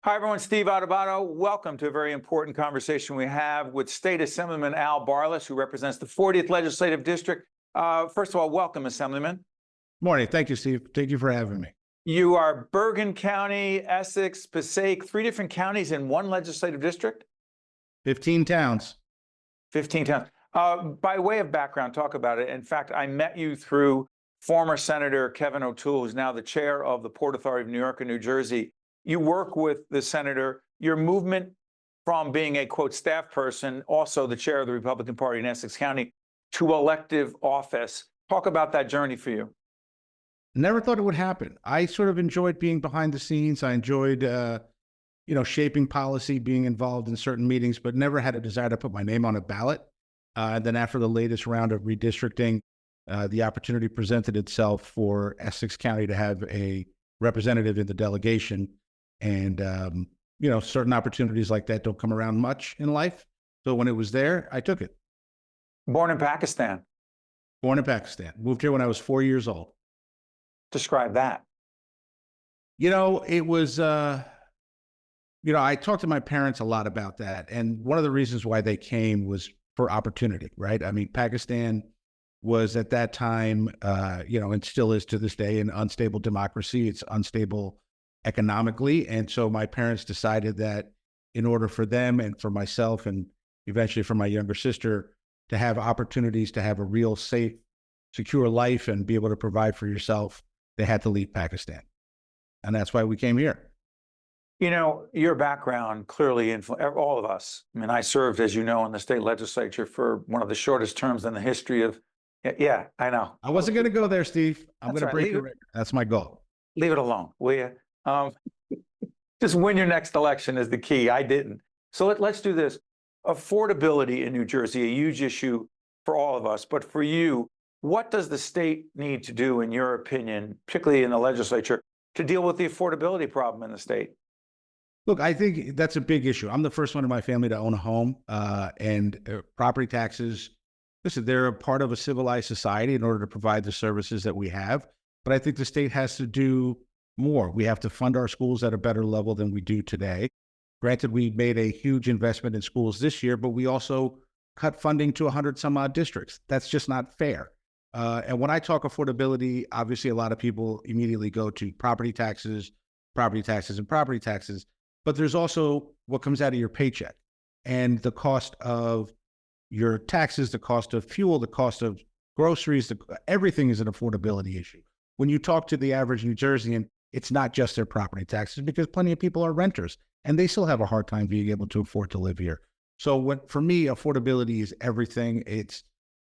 Hi, everyone. Steve Adubato. Welcome to a very important conversation we have with State Assemblyman Al Barlas, who represents the 40th Legislative District. First of all, welcome, Assemblyman. Morning. Thank you, Steve. Thank you for having me. You are Bergen County, Essex, Passaic, 3 different counties in one legislative district? 15 towns. 15 towns. By way of background, talk about it. In fact, I met you through former Senator Kevin O'Toole, who's now the chair of the Port Authority of New York and New Jersey. You work with the senator. Your movement from being a, quote, staff person, also the chair of the Republican Party in Essex County, to elective office. Talk about that journey for you. Never thought it would happen. I sort of enjoyed being behind the scenes. I enjoyed, shaping policy, being involved in certain meetings, but never had a desire to put my name on a ballot. And then after the latest round of redistricting, the opportunity presented itself for Essex County to have a representative in the delegation. And, certain opportunities like that don't come around much in life. So when it was there, I took it. Born in Pakistan. Born in Pakistan. Moved here when I was 4 years old. Describe that. It was, I talked to my parents a lot about that. And one of the reasons why they came was for opportunity, right? I mean, Pakistan was at that time, and still is to this day, an unstable democracy. It's unstable economically. And so my parents decided that in order for them and for myself and eventually for my younger sister to have opportunities to have a real safe, secure life and be able to provide for yourself, they had to leave Pakistan. And that's why we came here. Your background clearly influenced all of us. I mean, I served, as you know, in the state legislature for one of the shortest terms in the history of, yeah, I know. I wasn't going to go there, Steve. I'm going to break your record. That's my goal. Leave it alone, will you? Just win your next election is the key. I didn't. So let's do this. Affordability in New Jersey, a huge issue for all of us. But for you, what does the state need to do, in your opinion, particularly in the legislature, to deal with the affordability problem in the state? Look, I think that's a big issue. I'm the first one in my family to own a home, and property taxes. Listen, they're a part of a civilized society in order to provide the services that we have. But I think the state has to do more. We have to fund our schools at a better level than we do today. Granted, we made a huge investment in schools this year, but we also cut funding to 100 some odd districts. That's just not fair. And when I talk affordability, obviously a lot of people immediately go to property taxes, and property taxes. But there's also what comes out of your paycheck and the cost of your taxes, the cost of fuel, the cost of groceries, everything is an affordability issue. When you talk to the average New Jerseyan, it's not just their property taxes, because plenty of people are renters and they still have a hard time being able to afford to live here. So for me, affordability is everything. It's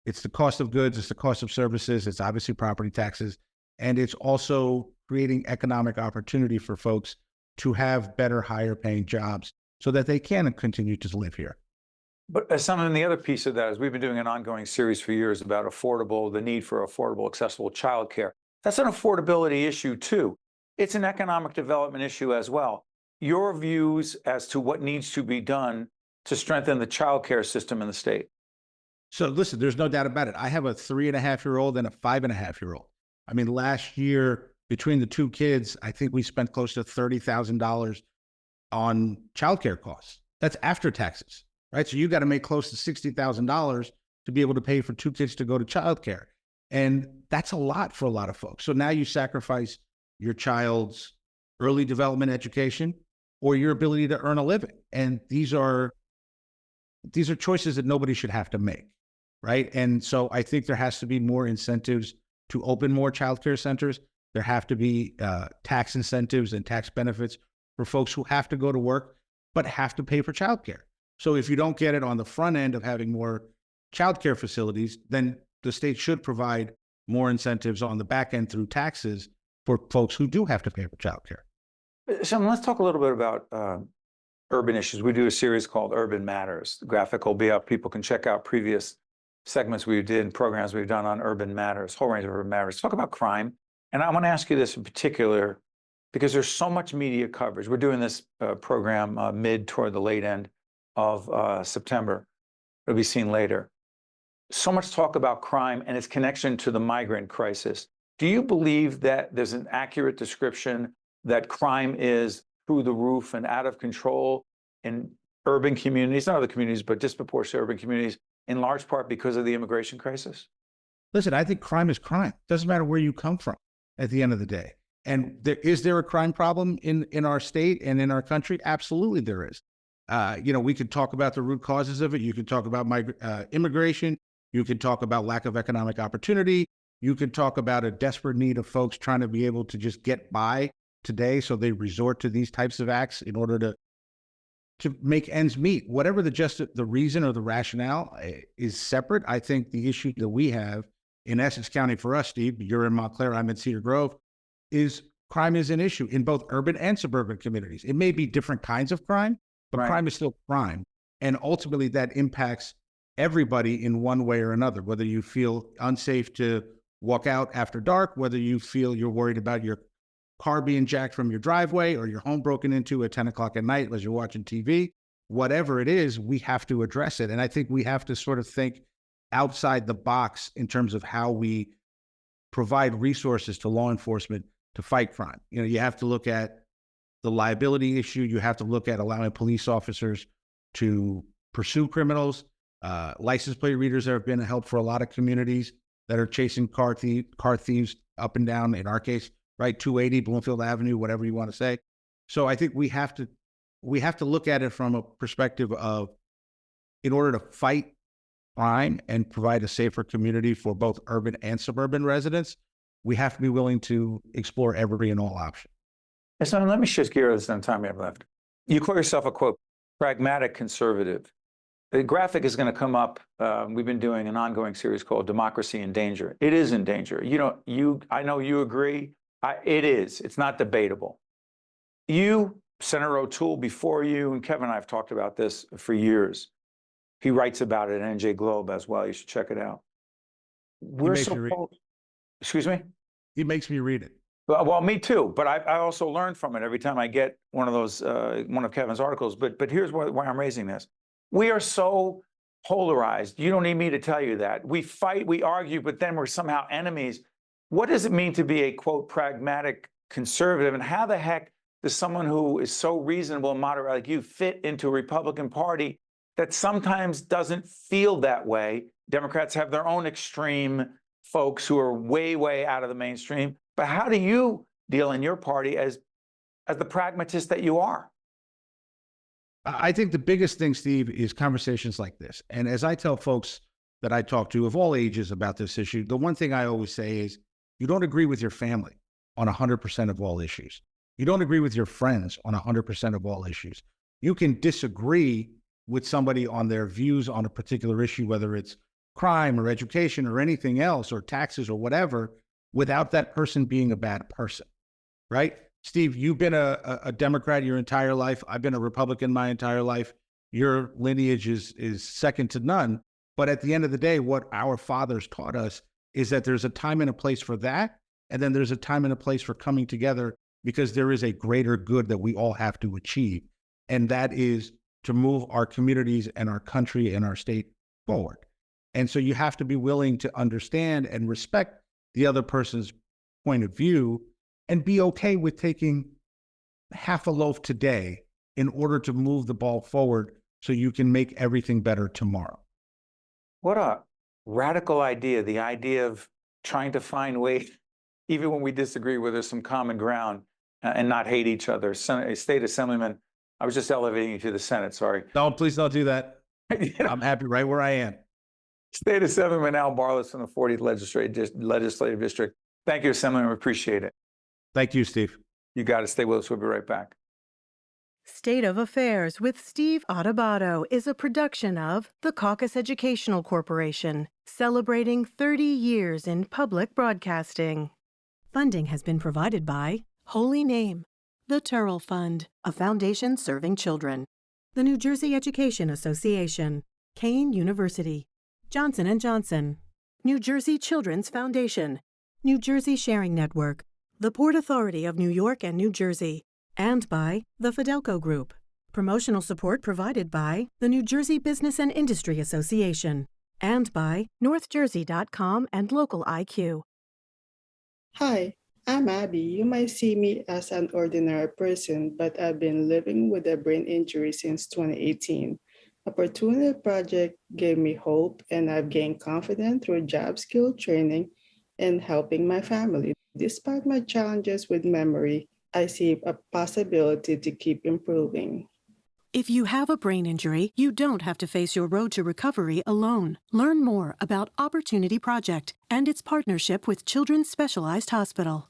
the cost of goods, it's the cost of services, it's obviously property taxes, and it's also creating economic opportunity for folks to have better, higher paying jobs so that they can continue to live here. But some of the other piece of that is we've been doing an ongoing series for years about the need for affordable, accessible childcare. That's an affordability issue too. It's an economic development issue as well. Your views as to what needs to be done to strengthen the childcare system in the state? So listen, there's no doubt about it. I have a 3.5-year-old and a 5.5-year-old. I mean, last year between the two kids, I think we spent close to $30,000 on childcare costs. That's after taxes, right? So you got to make close to $60,000 to be able to pay for 2 kids to go to childcare. And that's a lot for a lot of folks. So now you sacrifice your child's early development education or your ability to earn a living. And these are choices that nobody should have to make, right? And so I think there has to be more incentives to open more childcare centers. There have to be tax incentives and tax benefits for folks who have to go to work but have to pay for childcare. So if you don't get it on the front end of having more childcare facilities, then the state should provide more incentives on the back end through taxes for folks who do have to pay for childcare. So let's talk a little bit about urban issues. We do a series called Urban Matters. The graphic will be up. People can check out previous segments we did and programs we've done on urban matters, whole range of urban matters. Talk about crime. And I want to ask you this in particular, because there's so much media coverage. We're doing this program mid toward the late end of September. It'll be seen later. So much talk about crime and its connection to the migrant crisis. Do you believe that there's an accurate description that crime is through the roof and out of control in urban communities, not other communities, but disproportionate urban communities, in large part because of the immigration crisis? Listen, I think crime is crime. Doesn't matter where you come from at the end of the day. And is there a crime problem in our state and in our country? Absolutely there is. We could talk about the root causes of it. You could talk about immigration. You could talk about lack of economic opportunity. You could talk about a desperate need of folks trying to be able to just get by today. So they resort to these types of acts in order to make ends meet. Whatever the reason or the rationale is separate. I think the issue that we have in Essex County for us, Steve, you're in Montclair, I'm in Cedar Grove, is crime is an issue in both urban and suburban communities. It may be different kinds of crime, but crime is still crime. And ultimately that impacts everybody in one way or another, whether you feel unsafe to walk out after dark, whether you feel you're worried about your car being jacked from your driveway or your home broken into at 10 o'clock at night as you're watching TV, whatever it is, we have to address it. And I think we have to sort of think outside the box in terms of how we provide resources to law enforcement to fight crime. You have to look at the liability issue. You have to look at allowing police officers to pursue criminals. License plate readers have been a help for a lot of communities that are chasing car thieves up and down, in our case, right, 280 Bloomfield Avenue, whatever you want to say. So I think we have to look at it from a perspective of, in order to fight crime and provide a safer community for both urban and suburban residents, we have to be willing to explore every and all options. So let me shift gears in the time we have left. You call yourself a, quote, pragmatic conservative. The graphic is going to come up. We've been doing an ongoing series called Democracy in Danger. It is in danger. I know you agree. It is. It's not debatable. You, Senator O'Toole before you, and Kevin and I have talked about this for years. He writes about it in NJ Globe as well. You should check it out. Excuse me? He makes me read it. Well, me too. But I also learn from it every time I get one of those, one of Kevin's articles. But here's why I'm raising this. We are so polarized. You don't need me to tell you that. We fight, we argue, but then we're somehow enemies. What does it mean to be a, quote, pragmatic conservative? And how the heck does someone who is so reasonable and moderate like you fit into a Republican Party that sometimes doesn't feel that way? Democrats have their own extreme folks who are way, way out of the mainstream. But how do you deal in your party as the pragmatist that you are? I think the biggest thing, Steve, is conversations like this. And as I tell folks that I talk to of all ages about this issue, the one thing I always say is, you don't agree with your family on 100% of all issues. You don't agree with your friends on 100% of all issues. You can disagree with somebody on their views on a particular issue, whether it's crime or education or anything else, or taxes or whatever, without that person being a bad person, right? Steve, you've been a Democrat your entire life. I've been a Republican my entire life. Your lineage is second to none. But at the end of the day, what our fathers taught us is that there's a time and a place for that. And then there's a time and a place for coming together, because there is a greater good that we all have to achieve. And that is to move our communities and our country and our state forward. And so you have to be willing to understand and respect the other person's point of view, and be okay with taking half a loaf today in order to move the ball forward so you can make everything better tomorrow. What a radical idea, the idea of trying to find ways, even when we disagree, where there's some common ground, and not hate each other. State Assemblyman, I was just elevating you to the Senate, sorry. No, please don't do that. I'm happy right where I am. State Assemblyman Al Barlas from the 40th Legislative District. Thank you, Assemblyman. We appreciate it. Thank you, Steve. You got to stay with us. We'll be right back. State of Affairs with Steve Adubato is a production of the Caucus Educational Corporation, celebrating 30 years in public broadcasting. Funding has been provided by Holy Name, the Turrell Fund, a foundation serving children, the New Jersey Education Association, Kane University, Johnson & Johnson, New Jersey Children's Foundation, New Jersey Sharing Network, the Port Authority of New York and New Jersey, and by the Fidelco Group. Promotional support provided by the New Jersey Business and Industry Association, and by NorthJersey.com and Local IQ. Hi, I'm Abby. You might see me as an ordinary person, but I've been living with a brain injury since 2018. Opportunity Project gave me hope, and I've gained confidence through job skill training and helping my family. Despite my challenges with memory, I see a possibility to keep improving. If you have a brain injury, you don't have to face your road to recovery alone. Learn more about Opportunity Project and its partnership with Children's Specialized Hospital.